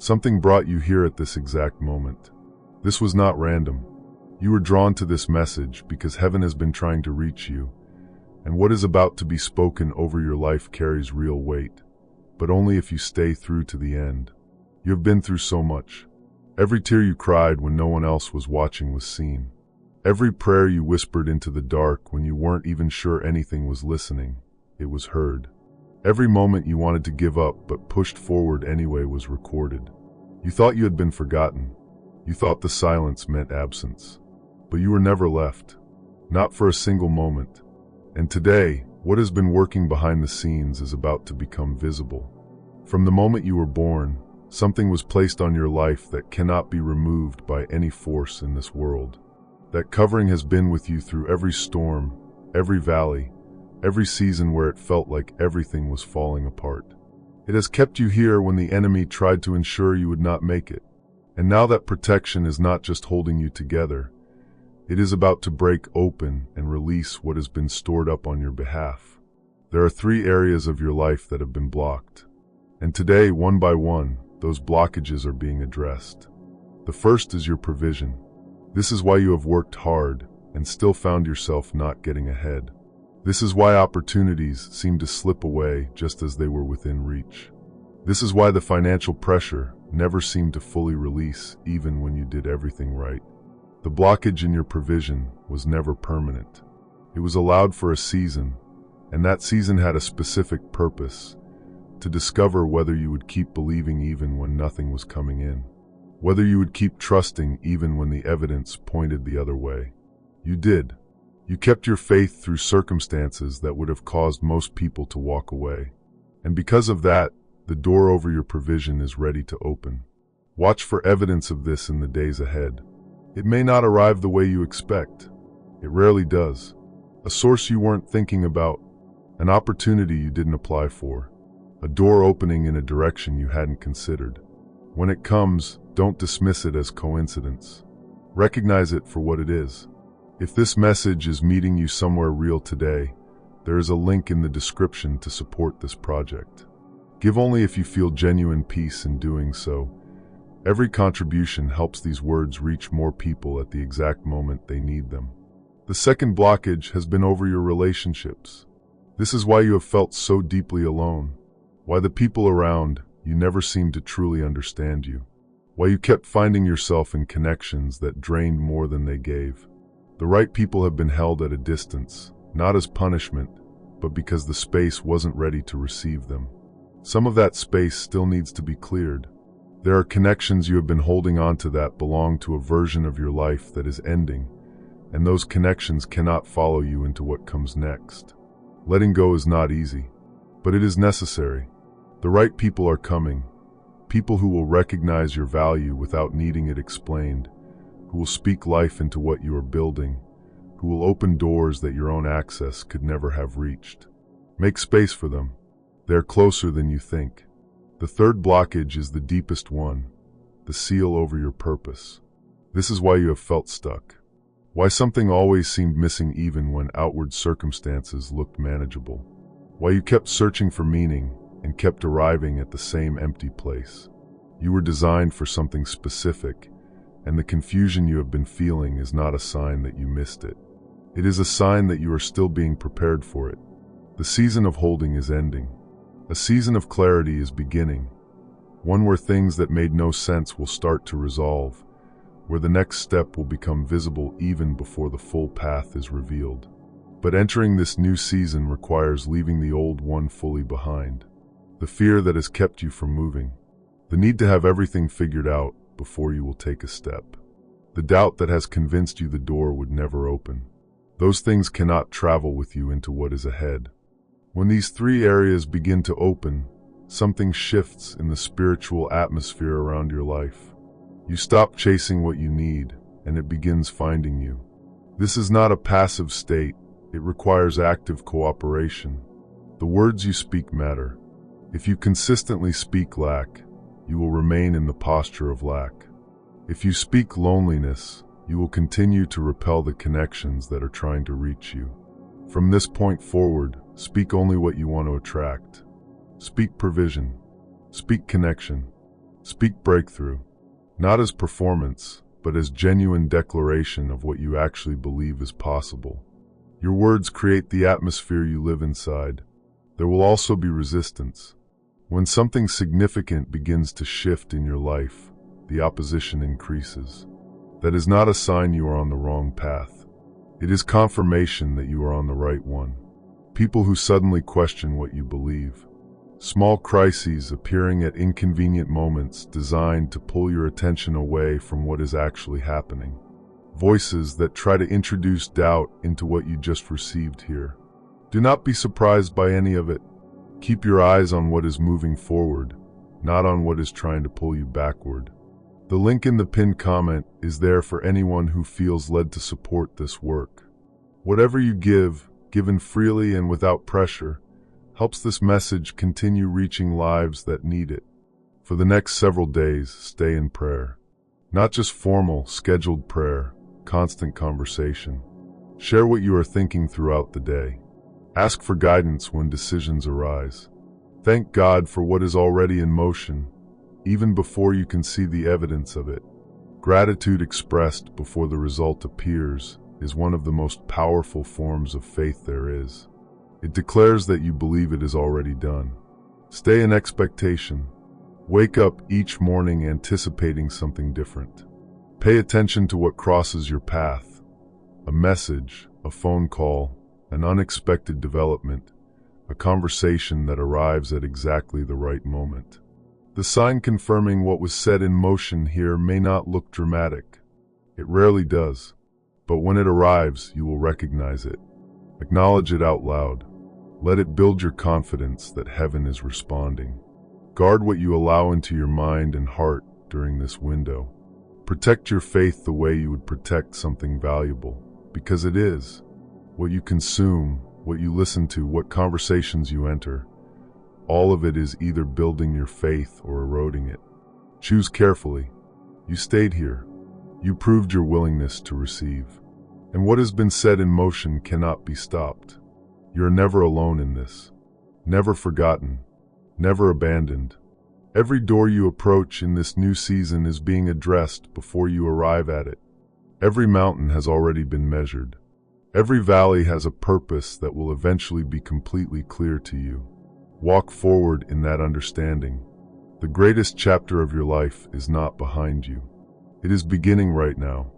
Something brought you here at this exact moment. This was not random. You were drawn to this message because heaven has been trying to reach you, and what is about to be spoken over your life carries real weight, but only if you stay through to the end. You have been through so much. Every tear you cried when no one else was watching was seen. Every prayer you whispered into the dark when you weren't even sure anything was listening, it was heard. Every moment you wanted to give up but pushed forward anyway was recorded. You thought you had been forgotten. You thought the silence meant absence. But you were never left. Not for a single moment. And today, what has been working behind the scenes is about to become visible. From the moment you were born, something was placed on your life that cannot be removed by any force in this world. That covering has been with you through every storm, every valley, every season where it felt like everything was falling apart. It has kept you here when the enemy tried to ensure you would not make it. And now that protection is not just holding you together, it is about to break open and release what has been stored up on your behalf. There are 3 areas of your life that have been blocked. And today, one by one, those blockages are being addressed. The first is your provision. This is why you have worked hard and still found yourself not getting ahead. This is why opportunities seem to slip away just as they were within reach. This is why the financial pressure never seemed to fully release even when you did everything right. The blockage in your provision was never permanent. It was allowed for a season, and that season had a specific purpose: to discover whether you would keep believing even when nothing was coming in, whether you would keep trusting even when the evidence pointed the other way. You did. You kept your faith through circumstances that would have caused most people to walk away. And because of that, the door over your provision is ready to open. Watch for evidence of this in the days ahead. It may not arrive the way you expect. It rarely does. A source you weren't thinking about, an opportunity you didn't apply for, a door opening in a direction you hadn't considered. When it comes, don't dismiss it as coincidence. Recognize it for what it is. If this message is meeting you somewhere real today, there is a link in the description to support this project. Give only if you feel genuine peace in doing so. Every contribution helps these words reach more people at the exact moment they need them. The second blockage has been over your relationships. This is why you have felt so deeply alone, why the people around you never seemed to truly understand you, why you kept finding yourself in connections that drained more than they gave. The right people have been held at a distance, not as punishment, but because the space wasn't ready to receive them. Some of that space still needs to be cleared. There are connections you have been holding on to that belong to a version of your life that is ending, and those connections cannot follow you into what comes next. Letting go is not easy, but it is necessary. The right people are coming, people who will recognize your value without needing it explained, who will speak life into what you are building, who will open doors that your own access could never have reached. Make space for them. They're closer than you think. The third blockage is the deepest one, the seal over your purpose. This is why you have felt stuck. Why something always seemed missing even when outward circumstances looked manageable. Why you kept searching for meaning and kept arriving at the same empty place. You were designed for something specific, and the confusion you have been feeling is not a sign that you missed it. It is a sign that you are still being prepared for it. The season of holding is ending. A season of clarity is beginning, one where things that made no sense will start to resolve, where the next step will become visible even before the full path is revealed. But entering this new season requires leaving the old one fully behind. The fear that has kept you from moving. The need to have everything figured out before you will take a step. The doubt that has convinced you the door would never open. Those things cannot travel with you into what is ahead. When these 3 areas begin to open, something shifts in the spiritual atmosphere around your life. You stop chasing what you need, and it begins finding you. This is not a passive state. It requires active cooperation. The words you speak matter. If you consistently speak lack, you will remain in the posture of lack. If you speak loneliness, you will continue to repel the connections that are trying to reach you. From this point forward, speak only what you want to attract. Speak provision. Speak connection. Speak breakthrough, not as performance, but as genuine declaration of what you actually believe is possible. Your words create the atmosphere you live inside. There will also be resistance. When something significant begins to shift in your life, the opposition increases. That is not a sign you are on the wrong path. It is confirmation that you are on the right one. People who suddenly question what you believe. Small crises appearing at inconvenient moments designed to pull your attention away from what is actually happening. Voices that try to introduce doubt into what you just received here. Do not be surprised by any of it. Keep your eyes on what is moving forward, not on what is trying to pull you backward. The link in the pinned comment is there for anyone who feels led to support this work. Whatever you give, given freely and without pressure, helps this message continue reaching lives that need it. For the next several days, stay in prayer. Not just formal, scheduled prayer, constant conversation. Share what you are thinking throughout the day. Ask for guidance when decisions arise. Thank God for what is already in motion, even before you can see the evidence of it. Gratitude expressed before the result appears is one of the most powerful forms of faith there is. It declares that you believe it is already done. Stay in expectation. Wake up each morning anticipating something different. Pay attention to what crosses your path. A message, a phone call, an unexpected development, a conversation that arrives at exactly the right moment. The sign confirming what was set in motion here may not look dramatic. It rarely does. But when it arrives, you will recognize it. Acknowledge it out loud. Let it build your confidence that heaven is responding. Guard what you allow into your mind and heart during this window. Protect your faith the way you would protect something valuable, because it is. What you consume, what you listen to, what conversations you enter, all of it is either building your faith or eroding it. Choose carefully. You stayed here. You proved your willingness to receive. And what has been set in motion cannot be stopped. You are never alone in this. Never forgotten. Never abandoned. Every door you approach in this new season is being addressed before you arrive at it. Every mountain has already been measured. Every valley has a purpose that will eventually be completely clear to you. Walk forward in that understanding. The greatest chapter of your life is not behind you. It is beginning right now.